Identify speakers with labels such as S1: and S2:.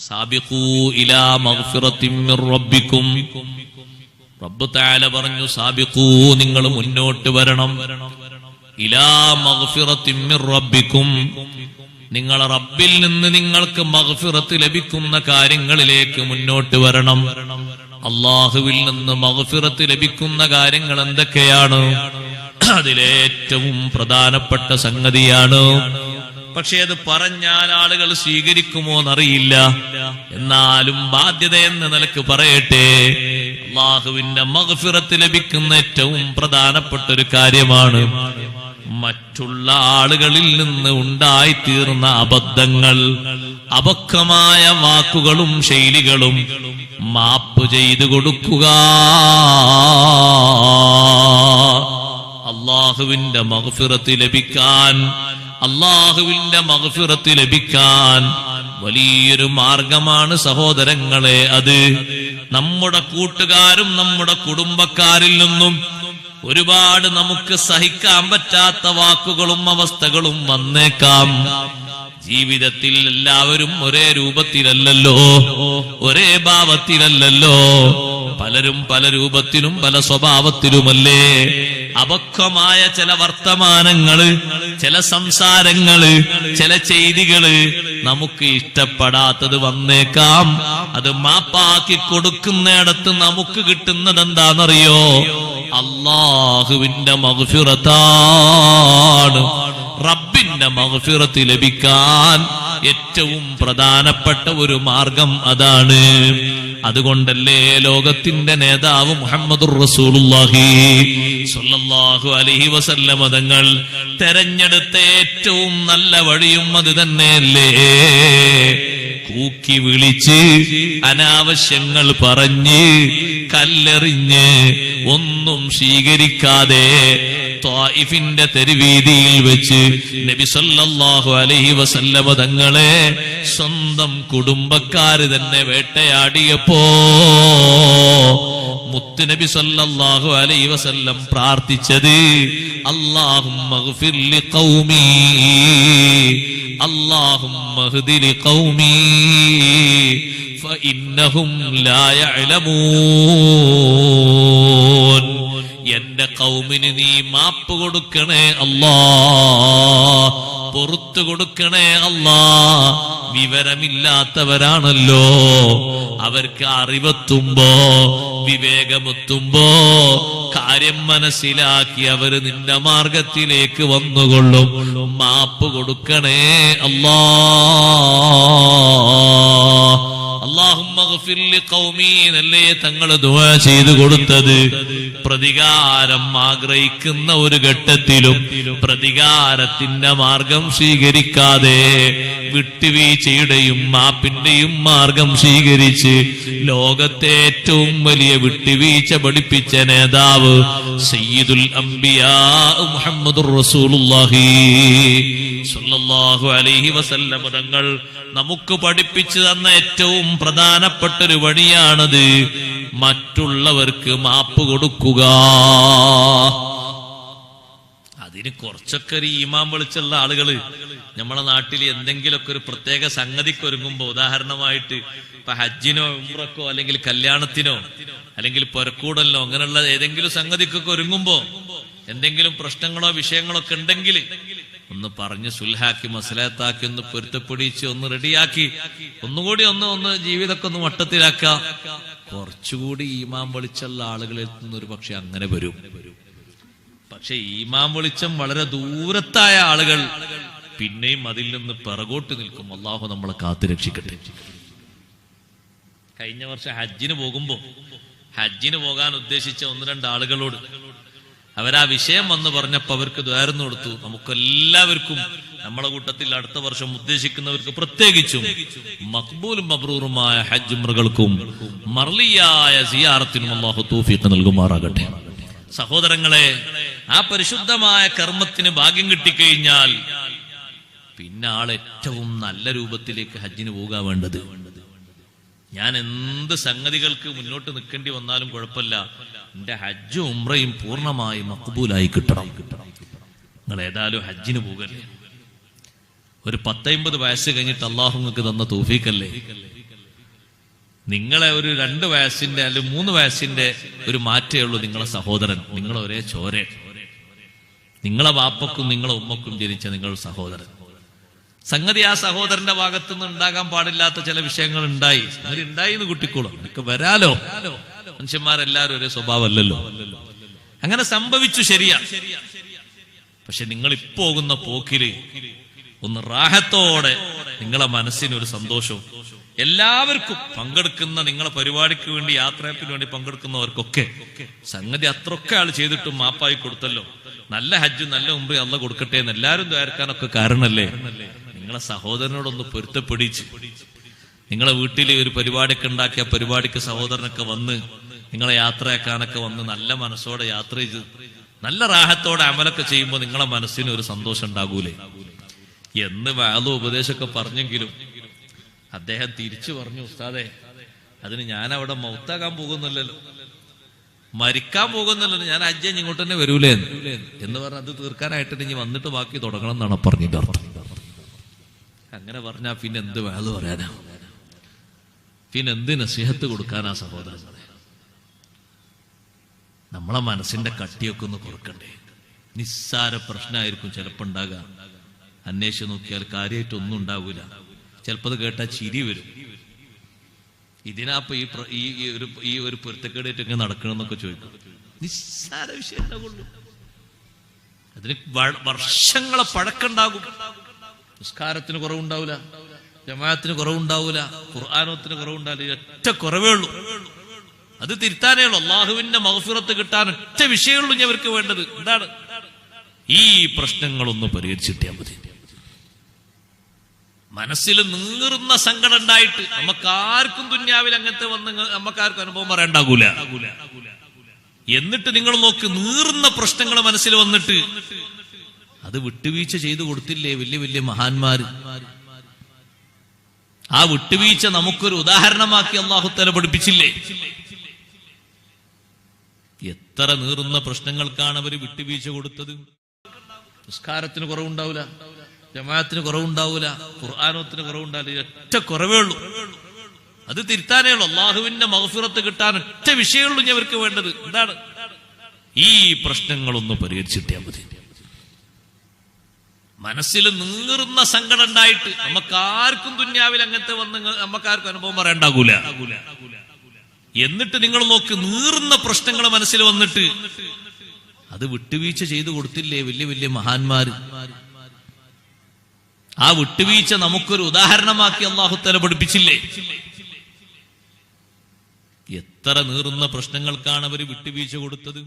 S1: സാബിഖൂ ഇലാ മഗ്ഫിറത്തിൻ മിർ റബ്ബിക്കും. റബ്ബ് തആല പറഞ്ഞു, സാബിഖൂ, നിങ്ങൾ മുന്നോട്ട് വരണം. ഇലാ മഗ്ഫിറത്തിൻ മിർ റബ്ബിക്കും, നിങ്ങളെ റബ്ബിൽ നിന്ന് നിങ്ങൾക്ക് മഗ്ഫിറത്ത് ലഭിക്കുന്ന കാര്യങ്ങളിലേക്ക് മുന്നോട്ട് വരണം. അല്ലാഹുവിൽ നിന്ന് മഗ്ഫിറത്ത് ലഭിക്കുന്ന കാര്യങ്ങൾ എന്തൊക്കെയാണ്? അതിലേറ്റവും പ്രധാനപ്പെട്ട സംഗതിയാണ്. പക്ഷെ അത് പറഞ്ഞാൽ ആളുകൾ സ്വീകരിക്കുമോ എന്നറിയില്ല. എന്നാലും ബാധ്യത എന്ന നിലക്ക് പറയട്ടെ, അല്ലാഹുവിന്റെ മഗ്ഫിറത്ത് ലഭിക്കുന്ന ഏറ്റവും പ്രധാനപ്പെട്ട ഒരു കാര്യമാണ് മറ്റുള്ള ആളുകളിൽ നിന്ന് ഉണ്ടായിത്തീർന്ന അബദ്ധങ്ങൾ, അപക്വമായ വാക്കുകളും ശൈലികളും മാപ്പ് ചെയ്തു കൊടുക്കുക. അല്ലാഹുവിന്റെ മഗ്ഫിറത്ത് ലഭിക്കാൻ, അല്ലാഹുവിന്റെ മഗ്ഫിറത്ത് ലഭിക്കാൻ വലിയൊരു മാർഗമാണ് സഹോദരങ്ങളെ അത്. നമ്മുടെ കൂട്ടുകാരും നമ്മുടെ കുടുംബക്കാരിൽ നിന്നും ഒരുപാട് നമുക്ക് സഹിക്കാൻ പറ്റാത്ത വാക്കുകളും അവസ്ഥകളും വന്നേക്കാം. ജീവിതത്തിൽ എല്ലാവരും ഒരേ രൂപത്തിലല്ലല്ലോ, ഒരേ ഭാവത്തിലല്ലല്ലോ. പലരും പല രൂപത്തിലും പല സ്വഭാവത്തിലുമല്ലേ. അപക്വമായ ചില വർത്തമാനങ്ങള്, ചില സംസാരങ്ങള്, ചില ചെയ്തികള് നമുക്ക് ഇഷ്ടപ്പെടാത്തത് വന്നേക്കാം. അത് മാപ്പാക്കി കൊടുക്കുന്നിടത്ത് നമുക്ക് കിട്ടുന്നത് എന്താണെന്നറിയോ? അല്ലാഹുവിന്റെ മഗ്ഫിറത്താണ്. റബ്ബിന്റെ മഗ്ഫിറത്ത് ലഭിക്കാൻ ഏറ്റവും പ്രധാനപ്പെട്ട ഒരു മാർഗം അതാണ്. അതുകൊണ്ടല്ലേ ലോകത്തിന്റെ നേതാവ് മുഹമ്മദുർ റസൂലുള്ളാഹി സ്വല്ലല്ലാഹു അലൈഹി വസല്ലം തങ്ങൾ തെരഞ്ഞെടുത്ത ഏറ്റവും നല്ല വഴിയും അത് തന്നെയല്ലേ? കൂക്കി വിളിച്ച് അനാവശ്യങ്ങൾ പറഞ്ഞ് കല്ലെറിഞ്ഞ് ഒന്നും സ്വീകരിക്കാതെ ത്വായിഫിന്റെ തെരുവീതിയിൽ വെച്ച് നബി സല്ലല്ലാഹു അലൈഹി വസല്ലം തങ്ങളെ സ്വന്തം കുടുംബക്കാര് തന്നെ വേട്ടയാടിയപ്പോ മുത്തുനബി സല്ലല്ലാഹു അലൈഹി വസല്ലം പ്രാർത്ഥിച്ചത്, അല്ലാഹുമ്മ ഗ്ഫിർ ലിഖൗമി, അല്ലാഹുമ്മ ഹ്ദി ലിഖൗമി ഫഇന്നഹും ലാ യഅലമൂൻ. എന്റെ ഖൗമിന് നീ മാപ്പ് കൊടുക്കണേ അല്ലാ, പുറത്തു കൊടുക്കണേ അല്ലാ. വിവരമില്ലാത്തവരാണല്ലോ, അവർക്ക് അറിവെത്തുമ്പോ വിവേകമെത്തുമ്പോ കാര്യം മനസ്സിലാക്കി അവര് നിന്റെ മാർഗത്തിലേക്ക് വന്നുകൊള്ളും. മാപ്പ് കൊടുക്കണേ അല്ലാ. അല്ലാഹുമ്മ ഗ്ഫിർ ലിഖൗമി എന്നല്ലേ തങ്ങൾ ദുആ ചെയ്തു കൊടുത്തത്. പ്രതികാരം ആഗ്രഹിക്കുന്ന ഒരു ഘട്ടത്തിലും പ്രതികാരത്തിന്റെ മാർഗം സ്വീകരിക്കാതെ വിട്ടുവീഴ്ചയുടെയും മാപ്പിന്റെയും മാർഗം സ്വീകരിച്ച് ലോകത്തെ ഏറ്റവും വലിയ വിട്ടുവീഴ്ച പഠിപ്പിച്ച നേതാവ് സയ്യിദുൽ അംബിയാ മുഹമ്മദുർ റസൂലുള്ളാഹി സ്വല്ലല്ലാഹു അലൈഹി വസല്ലം തങ്ങൾ നമുക്ക് പഠിപ്പിച്ചു തന്ന ഏറ്റവും പ്രധാനപ്പെട്ടൊരു വഴിയാണത്. മറ്റുള്ളവർക്ക് മാപ്പ് കൊടുക്കുക. അതിന് കുറച്ചൊക്കെ ഒരു ഈമാൻ വിളിച്ചുള്ള ആളുകള് നമ്മളെ നാട്ടിൽ എന്തെങ്കിലുമൊക്കെ ഒരു പ്രത്യേക സംഗതിക്ക് ഒരുങ്ങുമ്പോ, ഉദാഹരണമായിട്ട് ഇപ്പൊ ഹജ്ജിനോ ഉംറക്കോ അല്ലെങ്കിൽ കല്യാണത്തിനോ അല്ലെങ്കിൽ പൊരക്കൂടലിനോ അങ്ങനെയുള്ള ഏതെങ്കിലും സംഗതിക്കൊക്കെ ഒരുങ്ങുമ്പോ എന്തെങ്കിലും പ്രശ്നങ്ങളോ വിഷയങ്ങളോ ഒക്കെ ഉണ്ടെങ്കിൽ ഒന്ന് പറഞ്ഞ് സുൽഹാക്കി മസ്ലഹത്താക്കി ഒന്ന് പൊരുത്തപ്പെടിച്ച് ഒന്ന് റെഡിയാക്കി ഒന്നുകൂടി ഒന്ന് ജീവിതമൊക്കെ ഒന്ന് വട്ടത്തിലാക്കുക. കുറച്ചുകൂടി ഈമാൻ വെളിച്ചുള്ള ആളുകളിൽ നിന്ന് ഒരു പക്ഷെ അങ്ങനെ വരും. പക്ഷെ ഈമാൻ വെളിച്ചം വളരെ ദൂരത്തായ ആളുകൾ പിന്നെയും അതിൽ നിന്ന് പിറകോട്ട് നിൽക്കും. അല്ലാഹു നമ്മളെ കാത്തു രക്ഷിക്കട്ടെ. കഴിഞ്ഞ വർഷം ഹജ്ജിന് പോകാൻ ഉദ്ദേശിച്ച 1-2 ആളുകളോട് അവരാ വിഷയം വന്ന് പറഞ്ഞപ്പോ അവർക്ക് ദ്വാരന്ന് കൊടുത്തു. നമുക്കെല്ലാവർക്കും നമ്മളെ കൂട്ടത്തിൽ അടുത്ത വർഷം ഉദ്ദേശിക്കുന്നവർക്ക് പ്രത്യേകിച്ചും മഖ്ബൂലും മബ്രൂറുമായ ഹജ്ജ് ഉംറകൾക്കും മർലിയായ സിയാറത്തിനും അല്ലാഹു തൗഫീഖ് നൽകുമാറാകട്ടെ. സഹോദരങ്ങളെ, ആ പരിശുദ്ധമായ കർമ്മത്തിന് ഭാഗ്യം കിട്ടിക്കഴിഞ്ഞാൽ പിന്നെ ആൾ ഏറ്റവും നല്ല രൂപത്തിലേക്ക് ഹജ്ജിന് പോകാൻ വേണ്ടത്. ഞാൻ എന്ത് സംഗതികൾക്ക് മുന്നോട്ട് നിൽക്കേണ്ടി വന്നാലും കുഴപ്പമില്ല, എന്റെ ഹജ്ജും ഉംറയും പൂർണ്ണമായി മഖ്ബൂലായി കിട്ടണം. നിങ്ങൾ ഏതായാലും ഹജ്ജിന് പോകല്ലേ, ഒരു 10-50 വയസ്സ് കഴിഞ്ഞിട്ട് അള്ളാഹു നിങ്ങൾക്ക് തന്ന തൗഫീഖല്ലേ, നിങ്ങളെ ഒരു 2 വയസ്സിന്റെ അല്ലെങ്കിൽ 3 വയസ്സിന്റെ ഒരു മാറ്റേ ഉള്ളൂ നിങ്ങളെ സഹോദരൻ. നിങ്ങളെ ഒരേ ചോര. നിങ്ങളെ വാപ്പക്കും നിങ്ങളെ ഉമ്മക്കും ജനിച്ച നിങ്ങളുടെ സഹോദരൻ. സംഗതി ആ സഹോദരന്റെ ഭാഗത്തുനിന്ന് ഉണ്ടാകാൻ പാടില്ലാത്ത ചില വിഷയങ്ങൾ ഉണ്ടായി. ഉണ്ടായി എന്ന് കുട്ടിക്കോളും. എനിക്ക് വരാലോ. മനുഷ്യന്മാരെല്ലാരും ഒരേ സ്വഭാവമല്ലല്ലോ. അങ്ങനെ സംഭവിച്ചു, ശരിയാ. പക്ഷെ നിങ്ങൾ പോകുന്ന പോക്കില് ഒന്ന് റാഹത്തോടെ നിങ്ങളെ മനസ്സിന് ഒരു സന്തോഷവും, എല്ലാവർക്കും പങ്കെടുക്കുന്ന നിങ്ങളെ പരിപാടിക്ക് വേണ്ടി യാത്രയപ്പിന് വേണ്ടി പങ്കെടുക്കുന്നവർക്കൊക്കെ സംഗതി അത്രയൊക്കെ ആൾ ചെയ്തിട്ടും മാപ്പായി കൊടുത്തല്ലോ. നല്ല ഹജ്ജ് നല്ല ഉംറ അല്ലാഹ് കൊടുക്കട്ടെ എന്ന് എല്ലാവരും ദ്വാരക്കാനൊക്കെ കാരണല്ലേ. നിങ്ങളെ സഹോദരനോടൊന്ന് പൊരുത്തപ്പെടിച്ച് നിങ്ങളെ വീട്ടിൽ ഒരു പരിപാടിയൊക്കെ ഉണ്ടാക്കിയ പരിപാടിക്ക് സഹോദരനൊക്കെ വന്ന് നിങ്ങളെ യാത്രയാക്കാനൊക്കെ വന്ന് നല്ല മനസ്സോടെ യാത്ര ചെയ്ത് നല്ല റാഹത്തോടെ അമലൊക്കെ ചെയ്യുമ്പോൾ നിങ്ങളെ മനസ്സിന് ഒരു സന്തോഷം ഉണ്ടാകൂലേ എന്ന് വാളും ഉപദേശമൊക്കെ പറഞ്ഞെങ്കിലും അദ്ദേഹം തിരിച്ചു പറഞ്ഞു, ഉസ്താദേ അതിന് ഞാൻ അവിടെ മൗത്താകാൻ പോകുന്നില്ലല്ലോ, മരിക്കാൻ പോകുന്നില്ലല്ലോ, ഞാൻ ഹജ്ജ് ഇങ്ങോട്ട് തന്നെ വരൂലേ എന്ന് പറഞ്ഞ് അത് തീർക്കാനായിട്ട് ഇനി വന്നിട്ട് ബാക്കി തുടങ്ങണം എന്നാണ് പറഞ്ഞിട്ട് അർത്ഥം. അങ്ങനെ പറഞ്ഞാ പിന്നെ എന്ത് വാള് പറയാനാ, പിന്നെ എന്ത് നസീഹത്ത് കൊടുക്കാനാ സഹോദരങ്ങളെ? നമ്മളെ മനസ്സിന്റെ കട്ടിയൊക്കെ ഒന്ന് കുറക്കണ്ടേ? നിസ്സാര പ്രശ്നമായിരിക്കും ചിലപ്പോ ഉണ്ടാകുക. അന്വേഷിച്ച് നോക്കിയാൽ കാര്യമായിട്ടൊന്നും ഉണ്ടാവൂല. ചിലപ്പോ അത് കേട്ടാൽ ചിരി വരും. ഇതിനാപ്പ ഈ ഒരു പൊരുത്തക്കേടായിട്ട് ഇങ്ങനെ നടക്കണമെന്നൊക്കെ ചോദിക്കും. നിസ്സാര വിഷയം ഉണ്ടാവുള്ളൂ. അതിന് വർഷങ്ങളെ പഴക്കുണ്ടാകും. നിസ്കാരത്തിന് കുറവുണ്ടാവൂല, ജമാഅത്തിന് കുറവുണ്ടാവൂല, ഖുർആനത്തിന് കുറവുണ്ടാവില്ല. ഒറ്റ കുറവേ ഉള്ളൂ. അത് തിരുത്താനേ ഉള്ളൂ. അള്ളാഹുവിന്റെ മഗ്ഫിറത്ത് കിട്ടാൻ ഒറ്റ വിഷയമുള്ളൂ ഞവർക്ക് വേണ്ടത്. എന്താണ്? ഈ പ്രശ്നങ്ങളൊന്ന് പരിഹരിച്ചിട്ടാൽ മതി. മനസ്സിൽ നീറുന്ന സങ്കടം ഉണ്ടായിട്ട് നമുക്കാർക്കും ദുന്യാവിൽ അങ്ങനത്തെ വന്ന് നമുക്കാർക്കും അനുഭവം പറയണ്ടാകൂല. എന്നിട്ട് നിങ്ങൾ നോക്ക്, നീറുന്ന പ്രശ്നങ്ങൾ മനസ്സിൽ വന്നിട്ട് അത് വിട്ടുവീഴ്ച ചെയ്തു കൊടുത്തില്ലേ വലിയ വലിയ മഹാന്മാര്? ആ വിട്ടുവീഴ്ച നമുക്കൊരു ഉദാഹരണമാക്കി അല്ലാഹു തആല പഠിപ്പിച്ചില്ലേ? എത്ര നീറുന്ന പ്രശ്നങ്ങൾക്കാണ് അവര് വിട്ടുവീഴ്ച കൊടുത്തത്. നിസ്കാരത്തിന് കുറവുണ്ടാവൂല, ജമാഅത്തിന് കുറവുണ്ടാവൂല, ഖുർആനത്തിന് കുറവുണ്ടാവില്ല. ഒറ്റ കുറവേ ഉള്ളൂ. അത് തിരുത്താനേ ഉള്ളൂ. അള്ളാഹുവിന്റെ മഗ്ഫിറത്ത് കിട്ടാൻ ഒറ്റ വിഷയമുള്ളൂ ഞവർക്ക് വേണ്ടത്. എന്താണ്? ഈ പ്രശ്നങ്ങളൊന്ന് പരിഹരിച്ചിട്ടാൽ മതി. മനസ്സിൽ നീറുന്ന സങ്കടം ഉണ്ടായിട്ട് നമുക്കാർക്കും ദുന്യാവിൽ അങ്ങനത്തെ വന്ന് നമുക്കാർക്കും അനുഭവം പറയണ്ടാകൂല. എന്നിട്ട് നിങ്ങൾ നോക്ക്, നീറുന്ന പ്രശ്നങ്ങൾ മനസ്സിൽ വന്നിട്ട് അത് വിട്ടുവീഴ്ച ചെയ്തു കൊടുത്തില്ലേ വലിയ വലിയ മഹാന്മാര്? ആ വിട്ടുവീഴ്ച നമുക്കൊരു ഉദാഹരണമാക്കി അല്ലാഹു തആല പഠിപ്പിച്ചില്ലേ? എത്ര നീറുന്ന പ്രശ്നങ്ങൾക്കാണ് അവര് വിട്ടുവീഴ്ച കൊടുത്തത്.